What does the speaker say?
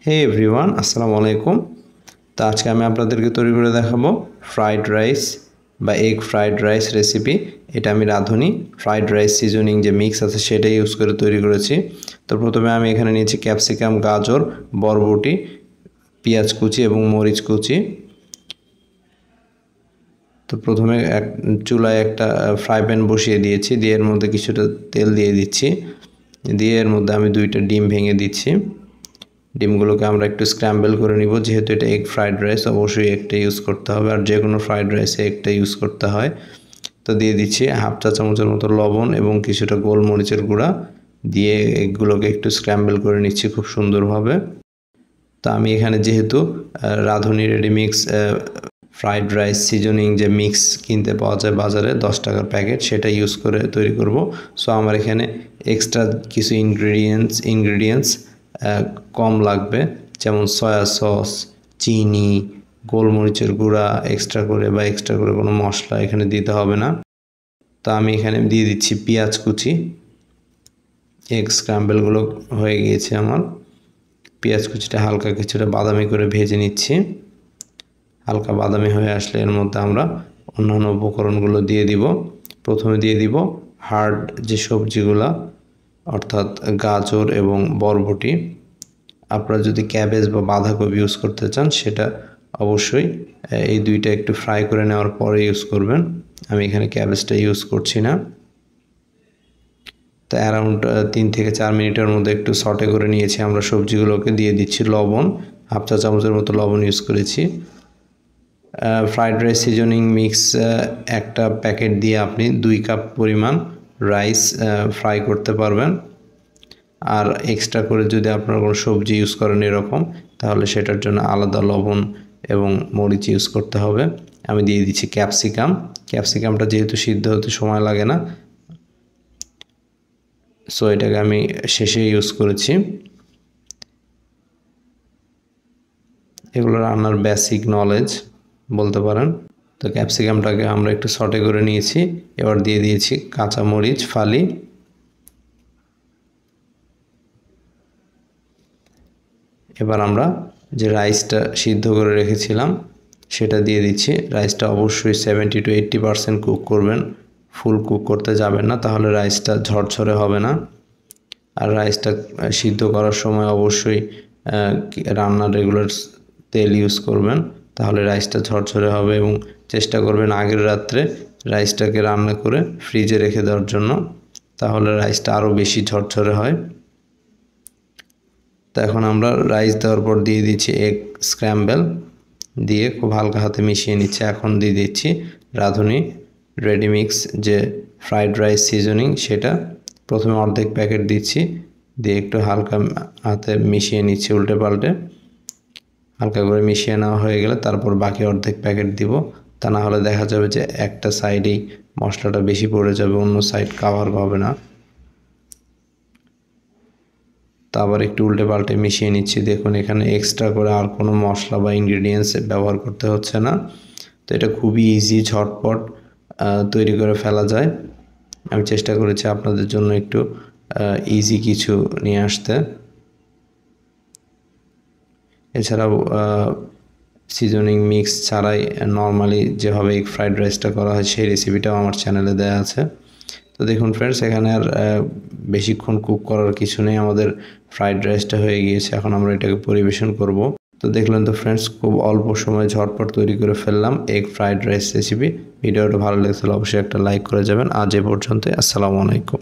হে everyone, আসসালামু আলাইকুম। তো আজকে আমি আপনাদেরকে তৈরি করে দেখাবো ফ্রাইড রাইস বা এগ ফ্রাইড রাইস রেসিপি। এটা আমি রাঁধুনি ফ্রাইড রাইস সিজনিং যে মিক্স আছে সেটাই ইউজ করে তৈরি করেছি। তো প্রথমে আমি এখানে নিয়েছি ক্যাপসিকাম, গাজর, বরবটি, পেঁয়াজ কুচি এবং মরিচ কুচি। তো প্রথমে চুলায় একটা ফ্রাই প্যান বসিয়ে দিয়েছি, দিয়ে এর মধ্যে কিছুটা তেল দিয়ে দিচ্ছি, দিয়ে এর মধ্যে আমি 2টা ডিম ভেঙে দিচ্ছি। ডিমগুলোকে আমরা একটু স্ক্র্যাম্বল করে নিব, যেহেতু এটা এগ ফ্রাইড রাইস অবশ্যই একটা ইউজ করতে হবে, আর যে কোনো ফ্রাইড রাইসে একটা ইউজ করতে হয়। তো দিয়ে দিচ্ছি হাফ চা চামচের মতো লবণ এবং কিছুটা গোলমরিচের গুঁড়া, দিয়ে এগুলোকে একটু স্ক্র্যাম্বল করে নিচ্ছি খুব সুন্দরভাবে। তো আমি এখানে যেহেতু রাঁধুনি রেডিমিক্স ফ্রাইড রাইস সিজনিং যে মিক্স কিনতে পাওয়া যায় বাজারে 10 টাকার প্যাকেট, সেটা ইউজ করে তৈরি করব। সো আমার এখানে এক্সট্রা কিছু ইনগ্রিডিয়েন্টস কম লাগবে, যেমন সয়া সস, চিনি, গোলমরিচের গুঁড়া এক্সট্রা করে কোনো মশলা এখানে দিতে হবে না। তো আমি এখানে দিয়ে দিচ্ছি পেঁয়াজ কুচি। এগ স্ক্র্যাম্বলগুলো হয়ে গিয়েছে আমার। পেঁয়াজ কুচিটা হালকা কিছুটা বাদামি করে ভেজে নিচ্ছি। হালকা বাদামি হয়ে আসলে এর মধ্যে আমরা অন্যান্য উপকরণগুলো দিয়ে দিব। প্রথমে দিয়ে দিব হার্ড যে সবজিগুলা, অর্থাৎ গাজর এবং বরবটি। আপনারা যদি ক্যাবেজ বা বাঁধাকপি ইউজ করতে চান সেটা অবশ্যই এই দুইটা একটু ফ্রাই করে নেওয়ার পরে ইউজ করবেন। আমি এখানে ক্যাবেজটা ইউজ করছি না। তো অ্যারাউন্ড 3 থেকে 4 মিনিটের মধ্যে একটু সটে করে নিয়েছি আমরা সবজিগুলোকে। দিয়ে দিচ্ছি লবণ, হাফ চা চামচের মতো লবণ ইউজ করেছি। ফ্রাইড রাইস সিজনিং মিক্স একটা প্যাকেট দিয়ে আপনি 2 কাপ পরিমাণ রাইস ফ্রাই করতে পারবেন। আর এক্সট্রা করে যদি আপনারা কোনো সবজি ইউজ করেন এরকম, তাহলে সেটার জন্য আলাদা লবণ এবং মরিচ ইউজ করতে হবে। আমি দিয়ে দিচ্ছি ক্যাপসিকামটা যেহেতু সিদ্ধ হতে সময় লাগে না, সো এটাকে আমি শেষে ইউজ করেছি। এগুলো রান্নার বেসিক নলেজ বলতে পারেন। তো ক্যাপসিকামটাকে আমরা একটু সটে করে নিয়েছি। এবার দিয়ে দিয়েছি কাঁচা মরিচ ফালি। এবার আমরা যে রাইসটা সিদ্ধ করে রেখেছিলাম সেটা দিয়ে দিচ্ছি। রাইসটা অবশ্যই 70 to 80% কুক করবেন, ফুল কুক করতে যাবেন না, তাহলে রাইসটা ঝরঝরে হবে না। আর রাইসটা সিদ্ধ করার সময় অবশ্যই রান্নার রেগুলার তেল ইউজ করবেন, তাহলে রাইসটা ঝরঝরে হবে। এবং চেষ্টা করবেন আগের রাত্রে রাইসটাকে রান্না করে ফ্রিজে রেখে দেওয়ার জন্য, তাহলে রাইসটা আরও বেশি ঝরঝরে হয়। তো এখন আমরা রাইস দেওয়ার পর দিয়ে দিচ্ছি এগ স্ক্র্যাম্বল, দিয়ে খুব হালকা হাতে মিশিয়ে নিচ্ছি। এখন দিয়ে দিচ্ছি রাঁধুনি রেডিমিক্স যে ফ্রাইড রাইস সিজনিং, সেটা প্রথমে অর্ধেক প্যাকেট দিচ্ছি, দিয়ে একটু হালকা হাতে মিশিয়ে নিচ্ছি উল্টে পাল্টে। হালকা করে মিশিয়ে নেওয়া হয়ে গেলে তারপর বাকি অর্ধেক প্যাকেট দিব। তা না হলে দেখা যাবে যে একটা সাইডেই মশলাটা বেশি পড়ে যাবে, অন্য সাইড কাভার পাবে না। তো আবার একটু উল্টে পাল্টে মিশিয়ে নিচ্ছি। দেখুন এখানে এক্সট্রা করে আর কোনো মশলা বা ইনগ্রিডিয়েন্টস ব্যবহার করতে হচ্ছে না। তো এটা খুবই ইজি, ঝটপট তৈরি করে ফেলা যায়। আমি চেষ্টা করেছি আপনাদের জন্য একটু ইজি কিছু নিয়ে আসতে। এছাড়াও সিজনিং মিক্স ছাড়াই নর্মালি যেভাবে এগ ফ্রাইড রাইসটা করা হয় সেই রেসিপিটাও আমার চ্যানেলে দেওয়া আছে। তো দেখুন ফ্রেন্ডস, এখানে আর বেশিক্ষণ কুক করার কিছু নেই, আমাদের ফ্রাইড রাইসটা হয়ে গিয়েছে। এখন আমরা এটাকে পরিবেশন করব। তো দেখলেন তো ফ্রেন্ডস, খুব অল্প সময় ঝটপট তৈরি করে ফেললাম এগ ফ্রাইড রাইস রেসিপি। ভিডিওটা ভালো লেগেছিল অবশ্যই একটা লাইক করে যাবেন। আজ এ পর্যন্ত, আসসালামু আলাইকুম।